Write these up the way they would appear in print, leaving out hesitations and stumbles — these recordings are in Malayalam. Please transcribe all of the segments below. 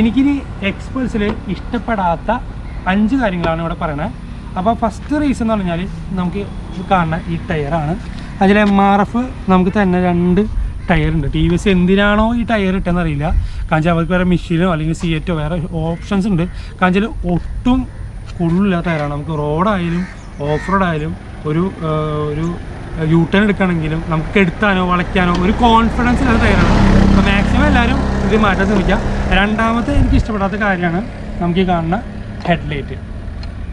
എനിക്കിനി എക്സ്പൾസിൽ ഇഷ്ടപ്പെടാത്ത 5 കാര്യങ്ങളാണ് ഇവിടെ പറയണത്. അപ്പോൾ ഫസ്റ്റ് റീസൺ എന്ന് പറഞ്ഞാൽ നമുക്ക് കാണുന്ന ഈ ടയറാണ്. അതിൽ MRF നമുക്ക് തന്നെ 2 ടയറുണ്ട്. TVS എന്തിനാണോ ഈ ടയർ ഇട്ടെന്ന് അറിയില്ല. കാരണം അവർക്ക് വേറെ മെഷീനോ അല്ലെങ്കിൽ സിയറ്റോ വേറെ ഓപ്ഷൻസ് ഉണ്ട്. കാരണം ഒട്ടും കൊള്ളില്ലാത്ത ടയറാണ്. നമുക്ക് റോഡായാലും ഓഫ് റോഡായാലും ഒരു യൂട്ടേൺ എടുക്കുകയാണെങ്കിലും നമുക്ക് എടുത്താനോ വളയ്ക്കാനോ ഒരു കോൺഫിഡൻസ് ഇല്ലാത്ത ടയറാണ്. അപ്പോൾ മാക്സിമം എല്ലാവരും ഇത് മാറ്റാൻ ശ്രമിക്കുക. രണ്ടാമത്തെ എനിക്ക് ഇഷ്ടപ്പെടാത്ത കാര്യമാണ് നമുക്ക് ഈ കാണുന്ന ഹെഡ്ലൈറ്റ്.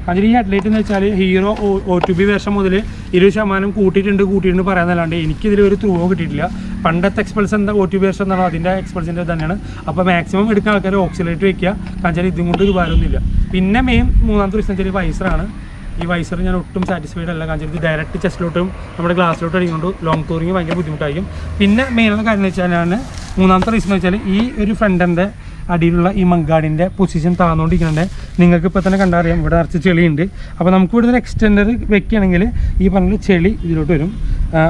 അതിൽ ഈ ഹെഡ്ലൈറ്റ് എന്ന് വെച്ചാൽ ഹീറോ O2B വേർഷൻ മുതൽ 20% കൂട്ടിയിട്ടുണ്ട് പറയാനല്ലാണ്ട് എനിക്കിതിൽ ഒരു ത്രൂവോ കിട്ടിയിട്ടില്ല. പണ്ടത്തെ എക്സ്പൾസ് എന്താ O2B വേർഷൻ എന്നാണോ അതിൻ്റെ എക്സ്പൾസിൻ്റെ തന്നെയാണ്. അപ്പോൾ മാക്സിമം എടുക്കുന്ന ആൾക്കാർ ഓക്സിലേറ്റ് വയ്ക്കുക. കാരണം ഇതും കൊണ്ട് ഒരു ഉപകാരമൊന്നുമില്ല. പിന്നെ മൂന്നാമത്തെ റീസൺ വെച്ചാൽ വൈസറാണ്. ഈ വൈസർ ഞാൻ ഒട്ടും സാറ്റിസ്ഫൈഡ് അല്ല. കാരണം ഇത് ഡയറക്റ്റ് ചെസ്റ്റിലോട്ടും നമ്മുടെ ഗ്ലാസ്സിലോട്ടും അടിക്കുന്നുണ്ട് ലോങ് ടൂറിങ് ഭയങ്കര ബുദ്ധിമുട്ടായിരിക്കും. പിന്നെ മെയിനുള്ള കാര്യം എന്ന് വെച്ചാൽ മൂന്നാമത്തെ റീസൺ വെച്ചാൽ ഈ ഒരു ഫ്രണ്ടിൻ്റെ അടിയിലുള്ള ഈ മങ്കാടിൻ്റെ പൊസിഷൻ താന്നുകൊണ്ടിരിക്കുന്നുണ്ട്. നിങ്ങൾക്ക് ഇപ്പോൾ തന്നെ കണ്ടറിയാം ഇവിടെ നിറച്ച് ചെളിയുണ്ട്. അപ്പോൾ നമുക്ക് ഇവിടെ ഒരു എക്സ്റ്റെൻഡർ വെക്കുകയാണെങ്കിൽ ഈ പറഞ്ഞ ചെളി ഇതിലോട്ട് വരും.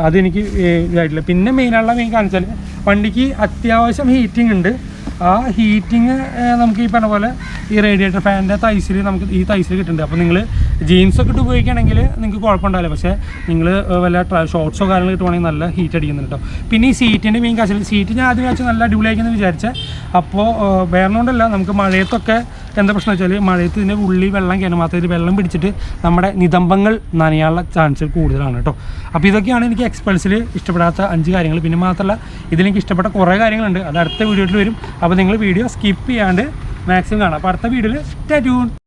അതെനിക്ക് ഇതായിട്ടില്ല. പിന്നെ മെയിൻ കാണിച്ചാൽ വണ്ടിക്ക് അത്യാവശ്യം ഹീറ്റിംഗ് ഉണ്ട്. ആ ഹീറ്റിങ് നമുക്ക് ഈ പറഞ്ഞ പോലെ ഈ റേഡിയേറ്റർ ഫാനിൻ്റെ തൈസിൽ നമുക്ക് ഈ തൈസിൽ കിട്ടുന്നുണ്ട്. അപ്പോൾ നിങ്ങൾ ജീൻസൊക്കെ ഇട്ട് ഉപയോഗിക്കുകയാണെങ്കിൽ നിങ്ങൾക്ക് കുഴപ്പമുണ്ടാവില്ല. പക്ഷേ നിങ്ങൾ വല്ല ഷോർട്ട്സോ കാര്യങ്ങൾ കിട്ടുവാണെങ്കിൽ നല്ല ഹീറ്റ് അടിക്കുന്നുണ്ട് കേട്ടോ. പിന്നെ ഈ സീറ്റിൻ്റെ മെയിൻ കാശ് സീറ്റ് ഞാൻ ആദ്യം വെച്ചാൽ നല്ല അടിപൊളിയായിരിക്കുമെന്ന് വിചാരിച്ചത്. അപ്പോൾ വേറെന്നുകൊണ്ടല്ല, നമുക്ക് മഴയത്തൊക്കെ എന്താ പ്രശ്നം വെച്ചാൽ മഴയത്ത് ഇതിൻ്റെ ഉള്ളി വെള്ളം കയറും. മാത്രമേ ഇത് വെള്ളം പിടിച്ചിട്ട് നമ്മുടെ നിതംബങ്ങൾ നനയാനുള്ള ചാൻസ് കൂടുതലാണ് കേട്ടോ. അപ്പോൾ ഇതൊക്കെയാണ് എനിക്ക് എക്സ്പൾസിൽ ഇഷ്ടപ്പെടാത്ത 5 കാര്യങ്ങൾ. പിന്നെ മാത്രമല്ല ഇതിലെനിക്ക് ഇഷ്ടപ്പെട്ട കുറേ കാര്യങ്ങളുണ്ട്. അത് അടുത്ത വീഡിയോയിൽ വരും. അപ്പോൾ നിങ്ങൾ വീഡിയോ സ്കിപ്പ് ചെയ്യാണ്ട് മാക്സിമം കാണാം. അപ്പോൾ അടുത്ത വീഡിയോയിൽ സ്റ്റേ ട്യൂൺ.